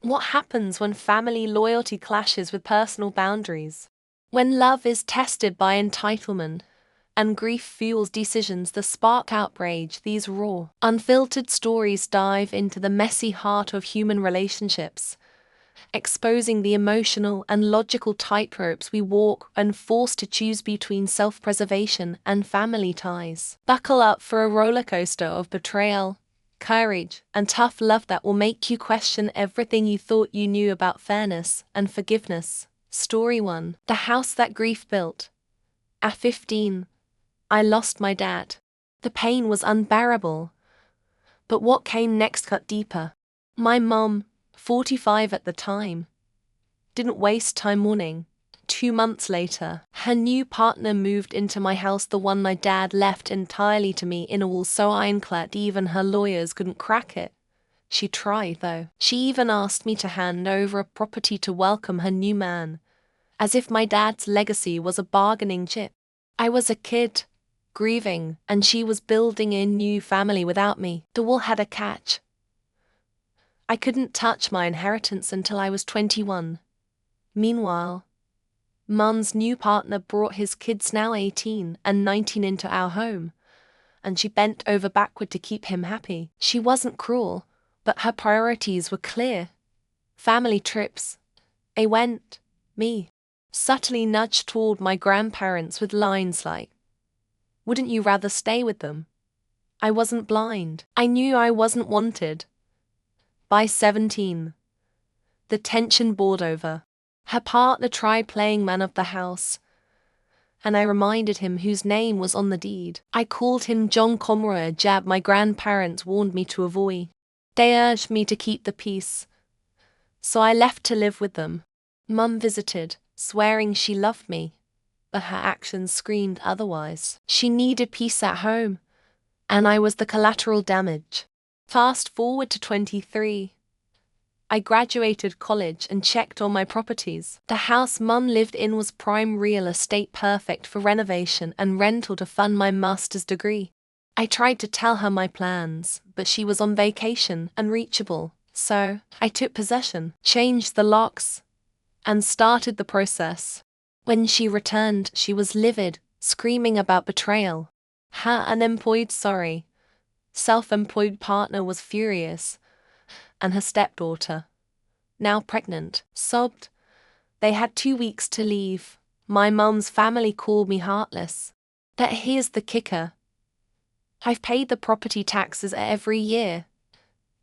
What happens when family loyalty clashes with personal boundaries? When love is tested by entitlement and grief fuels decisions that spark outrage, these raw, unfiltered stories dive into the messy heart of human relationships, exposing the emotional and logical tightropes we walk when forced to choose between self-preservation and family ties. Buckle up for a rollercoaster of betrayal, courage, and tough love that will make you question everything you thought you knew about fairness and forgiveness. Story 1. The house that grief built. At 15, I lost my dad. The pain was unbearable. But what came next cut deeper. My mum, 45 at the time, didn't waste time mourning. 2 months later, her new partner moved into my house, the one my dad left entirely to me, in a wall so ironclad even her lawyers couldn't crack it. She tried, though. She even asked me to hand over a property to welcome her new man, as if my dad's legacy was a bargaining chip. I was a kid, grieving, and she was building a new family without me. The wall had a catch. I couldn't touch my inheritance until I was 21. Meanwhile, Mum's new partner brought his kids, now 18 and 19, into our home, and she bent over backward to keep him happy. She wasn't cruel, but her priorities were clear. Family trips. I went, me, subtly nudged toward my grandparents with lines like, "Wouldn't you rather stay with them?" I wasn't blind. I knew I wasn't wanted. By 17, the tension boiled over. Her partner tried playing man of the house, and I reminded him whose name was on the deed. I called him John Conroy, a jab my grandparents warned me to avoid. They urged me to keep the peace, so I left to live with them. Mum visited, swearing she loved me, but her actions screamed otherwise. She needed peace at home, and I was the collateral damage. Fast forward to 23. I graduated college and checked on my properties. The house Mum lived in was prime real estate, perfect for renovation and rental to fund my master's degree. I tried to tell her my plans, but she was on vacation, unreachable. So, I took possession, changed the locks, and started the process. When she returned, she was livid, screaming about betrayal. Her self-employed partner was furious, and her stepdaughter, now pregnant, sobbed. They had 2 weeks to leave. My mum's family called me heartless. But here's the kicker. I've paid the property taxes every year.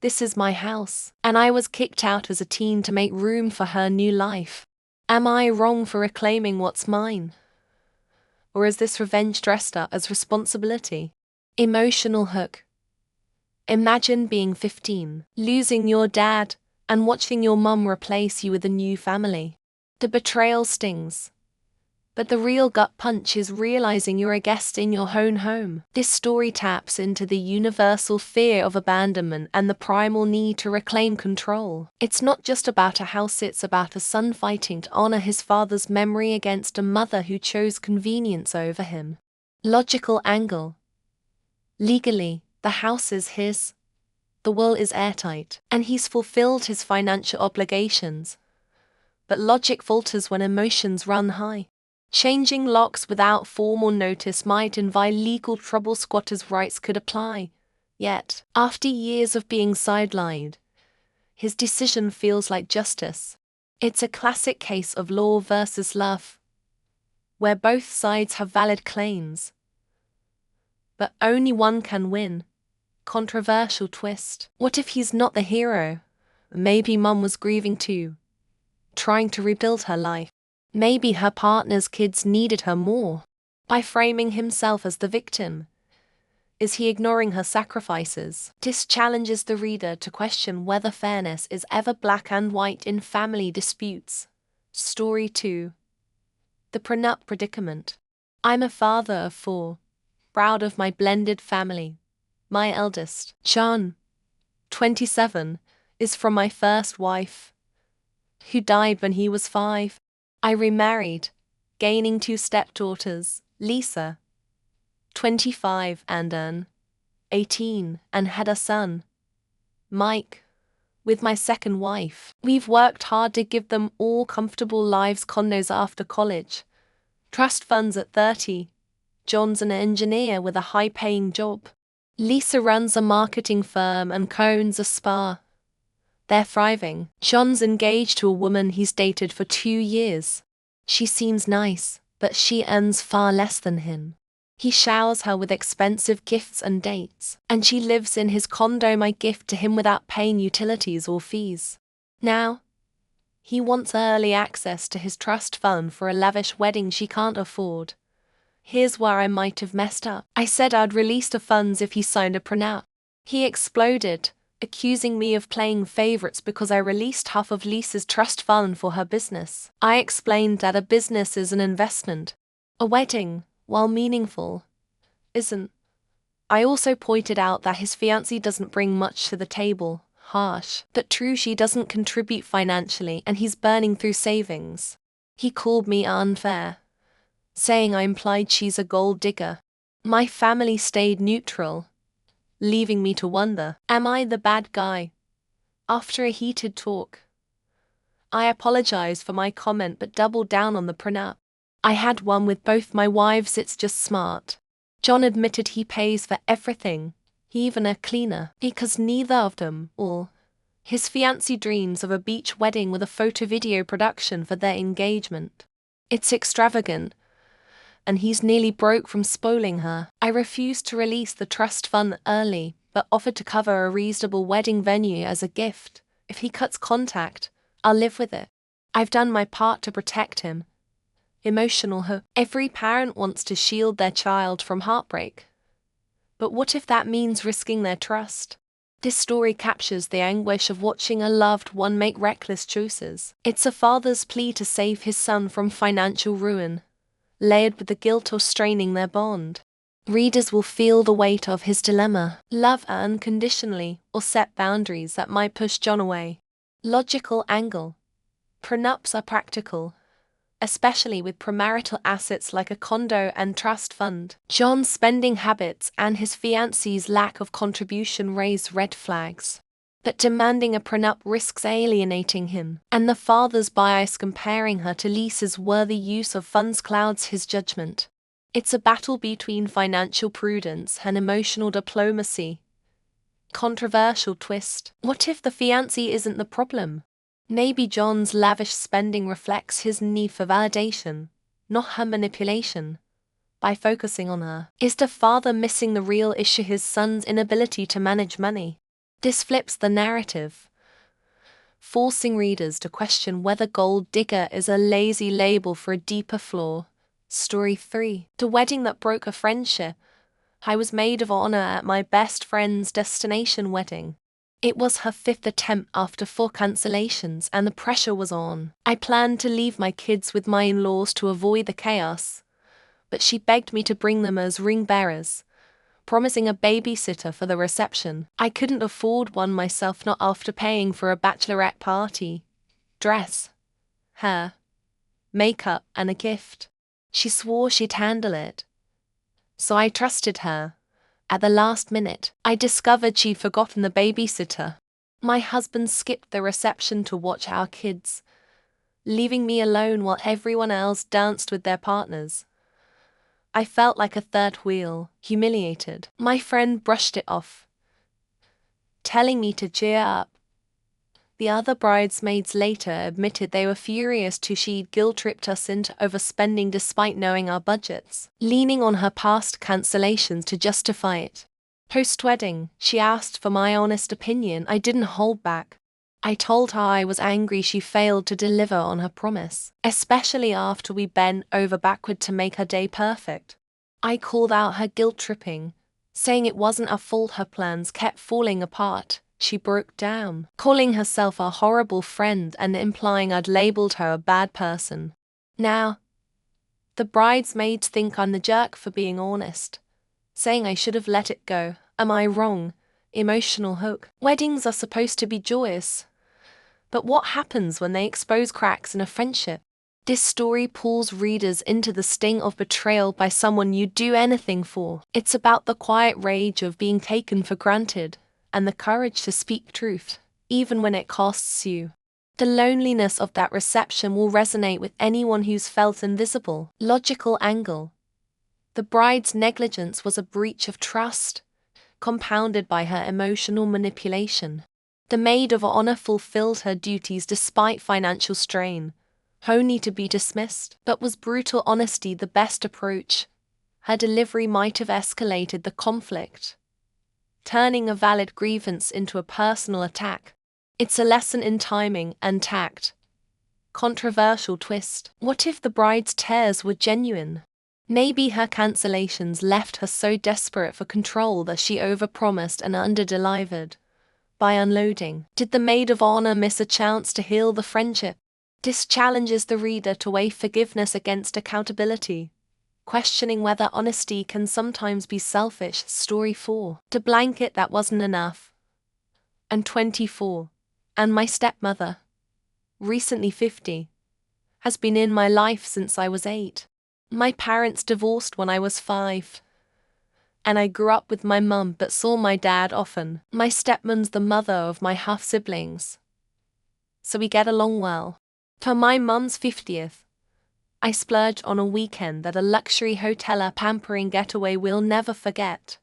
This is my house, and I was kicked out as a teen to make room for her new life. Am I wrong for reclaiming what's mine? Or is this revenge dressed up as responsibility? Emotional hook. Imagine being 15, losing your dad, and watching your mum replace you with a new family. The betrayal stings. But the real gut punch is realizing you're a guest in your own home. This story taps into the universal fear of abandonment and the primal need to reclaim control. It's not just about a house, it's about a son fighting to honor his father's memory against a mother who chose convenience over him. Logical angle. Legally, the house is his. The will is airtight, and he's fulfilled his financial obligations. But logic falters when emotions run high. Changing locks without formal notice might invite legal trouble. Squatters' rights could apply. Yet, after years of being sidelined, his decision feels like justice. It's a classic case of law versus love, where both sides have valid claims, but only one can win. Controversial twist. What if he's not the hero? Maybe Mum was grieving too, trying to rebuild her life. Maybe her partner's kids needed her more. By framing himself as the victim, is he ignoring her sacrifices? This challenges the reader to question whether fairness is ever black and white in family disputes. Story 2. The prenup predicament. I'm a father of 4, proud of my blended family. My eldest, John, 27, is from my first wife, who died when he was 5. I remarried, gaining 2 stepdaughters, Lisa, 25, and Anne, 18, and had a son, Mike, with my second wife. We've worked hard to give them all comfortable lives, condos after college, trust funds at 30. John's an engineer with a high-paying job. Lisa runs a marketing firm and owns a spa. They're thriving. John's engaged to a woman he's dated for 2 years. She seems nice, but she earns far less than him. He showers her with expensive gifts and dates, and she lives in his condo, my gift to him, without paying utilities or fees. Now, he wants early access to his trust fund for a lavish wedding she can't afford. Here's where I might have messed up. I said I'd release the funds if he signed a prenup. He exploded, accusing me of playing favorites because I released half of Lisa's trust fund for her business. I explained that a business is an investment. A wedding, while meaningful, isn't. I also pointed out that his fiancée doesn't bring much to the table. Harsh, but true. She doesn't contribute financially and he's burning through savings. He called me unfair, saying I implied she's a gold digger. My family stayed neutral, leaving me to wonder, am I the bad guy? After a heated talk, I apologized for my comment but doubled down on the prenup. I had one with both my wives, it's just smart. John admitted he pays for everything, even a cleaner, because neither of them, or his fiancée, dreams of a beach wedding with a photo-video production for their engagement. It's extravagant, and he's nearly broke from spoiling her. I refused to release the trust fund early, but offered to cover a reasonable wedding venue as a gift. If he cuts contact, I'll live with it. I've done my part to protect him. Emotional hook. Every parent wants to shield their child from heartbreak. But what if that means risking their trust? This story captures the anguish of watching a loved one make reckless choices. It's a father's plea to save his son from financial ruin, layered with the guilt of straining their bond. Readers will feel the weight of his dilemma: love unconditionally or set boundaries that might push John away. Logical angle. Prenups are practical, especially with premarital assets like a condo and trust fund. John's spending habits and his fiancée's lack of contribution raise red flags. But demanding a prenup risks alienating him, and the father's bias comparing her to Lisa's worthy use of funds clouds his judgment. It's a battle between financial prudence and emotional diplomacy. Controversial twist. What if the fiancé isn't the problem? Maybe John's lavish spending reflects his need for validation, not her manipulation. By focusing on her, is the father missing the real issue: his son's inability to manage money? This flips the narrative, forcing readers to question whether gold digger is a lazy label for a deeper flaw. Story 3. The wedding that broke a friendship. I was maid of honor at my best friend's destination wedding. It was her 5th attempt after 4 cancellations, and the pressure was on. I planned to leave my kids with my in-laws to avoid the chaos, but she begged me to bring them as ring bearers, promising a babysitter for the reception. I couldn't afford one myself, not after paying for a bachelorette party, dress, hair, makeup, and a gift. She swore she'd handle it, so I trusted her. At the last minute, I discovered she'd forgotten the babysitter. My husband skipped the reception to watch our kids, leaving me alone while everyone else danced with their partners. I felt like a third wheel, humiliated. My friend brushed it off, telling me to cheer up. The other bridesmaids later admitted they were furious too. She'd guilt-tripped us into overspending despite knowing our budgets, leaning on her past cancellations to justify it. Post-wedding, she asked for my honest opinion. I didn't hold back. I told her I was angry she failed to deliver on her promise, especially after we bent over backward to make her day perfect. I called out her guilt-tripping, saying it wasn't our fault her plans kept falling apart. She broke down, calling herself a horrible friend and implying I'd labeled her a bad person. Now, the bridesmaids think I'm the jerk for being honest, saying I should have let it go. Am I wrong? Emotional hook. Weddings are supposed to be joyous, but what happens when they expose cracks in a friendship? This story pulls readers into the sting of betrayal by someone you'd do anything for. It's about the quiet rage of being taken for granted, and the courage to speak truth. even when it costs you. The loneliness of that reception will resonate with anyone who's felt invisible. Logical angle. The bride's negligence was a breach of trust, compounded by her emotional manipulation. The maid of honor fulfilled her duties despite financial strain, only to be dismissed. But was brutal honesty the best approach? Her delivery might have escalated the conflict, turning a valid grievance into a personal attack. It's a lesson in timing and tact. Controversial twist. What if the bride's tears were genuine? Maybe her cancellations left her so desperate for control that she overpromised and underdelivered. By unloading, did the maid of honor miss a chance to heal the friendship? This challenges the reader to weigh forgiveness against accountability, questioning whether honesty can sometimes be selfish. Story 4. The blanket that wasn't enough. And 24. And my stepmother, recently 50, has been in my life since I was 8. My parents divorced when I was 5. And I grew up with my mum but saw my dad often. My stepmom's the mother of my half-siblings, so we get along well. For my mum's 50th, I splurged on a weekend at a luxury hotel, a pampering getaway we'll never forget.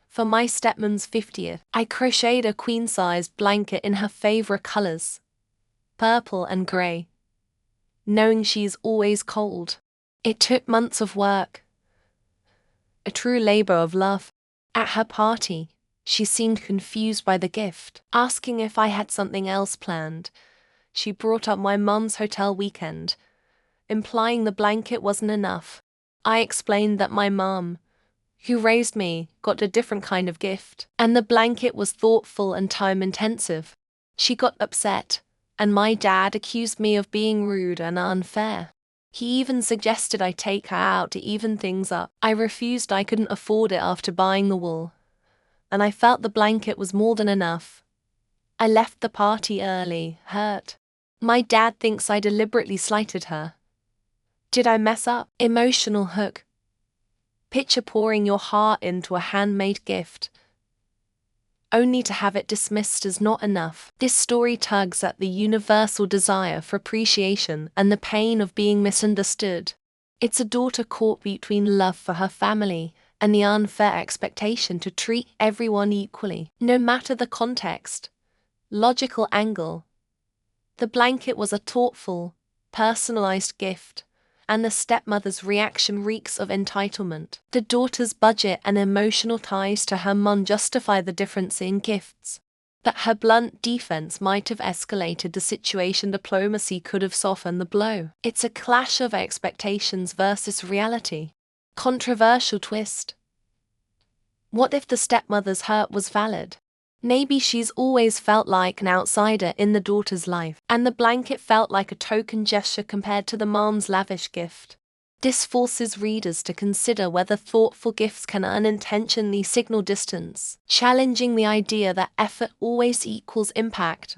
For my stepmom's 50th, I crocheted a queen-sized blanket in her favorite colors, purple and gray, knowing she's always cold. It took months of work, a true labor of love. At her party, she seemed confused by the gift, asking if I had something else planned. She brought up my mum's hotel weekend, implying the blanket wasn't enough. I explained that my mum, who raised me, got a different kind of gift, and the blanket was thoughtful and time-intensive. She got upset, and my dad accused me of being rude and unfair. He even suggested I take her out to even things up. I refused. I couldn't afford it after buying the wool, and I felt the blanket was more than enough. I left the party early, hurt. My dad thinks I deliberately slighted her. Did I mess up? Emotional hook. Picture pouring your heart into a handmade gift, only to have it dismissed as not enough. This story tugs at the universal desire for appreciation and the pain of being misunderstood. It's a daughter caught between love for her family and the unfair expectation to treat everyone equally, no matter the context. Logical angle. The blanket was a thoughtful, personalized gift, and the stepmother's reaction reeks of entitlement. The daughter's budget and emotional ties to her mum justify the difference in gifts. But her blunt defense might have escalated the situation. Diplomacy could have softened the blow. It's a clash of expectations versus reality. Controversial twist. What if the stepmother's hurt was valid? Maybe she's always felt like an outsider in the daughter's life, and the blanket felt like a token gesture compared to the mom's lavish gift. This forces readers to consider whether thoughtful gifts can unintentionally signal distance, challenging the idea that effort always equals impact.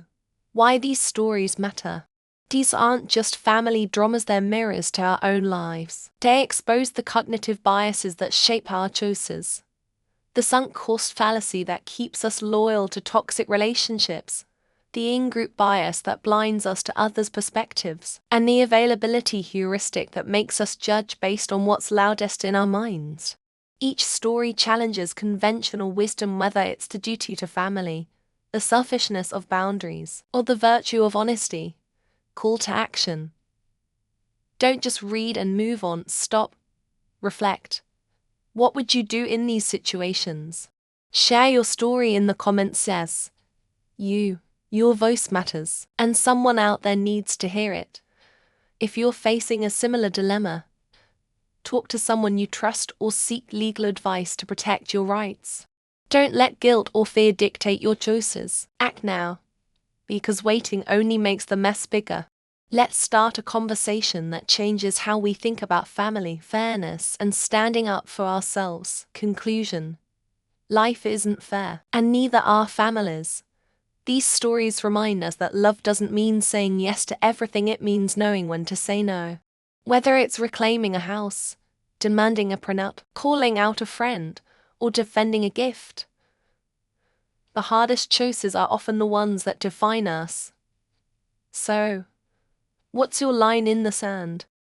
Why these stories matter. These aren't just family dramas, they're mirrors to our own lives. They expose the cognitive biases that shape our choices, the sunk cost fallacy that keeps us loyal to toxic relationships, the in-group bias that blinds us to others' perspectives, and the availability heuristic that makes us judge based on what's loudest in our minds. Each story challenges conventional wisdom, whether it's the duty to family, the selfishness of boundaries, or the virtue of honesty. Call to action. Don't just read and move on. Stop. Reflect. What would you do in these situations? Share your story in the comments. Yes, your voice matters, and someone out there needs to hear it. If you're facing a similar dilemma, talk to someone you trust or seek legal advice to protect your rights. Don't let guilt or fear dictate your choices. Act now, because waiting only makes the mess bigger. Let's start a conversation that changes how we think about family, fairness, and standing up for ourselves. Conclusion. Life isn't fair, and neither are families. These stories remind us that love doesn't mean saying yes to everything, it means knowing when to say no. Whether it's reclaiming a house, demanding a prenup, calling out a friend, or defending a gift, The hardest choices are often the ones that define us. So, what's your line in the sand?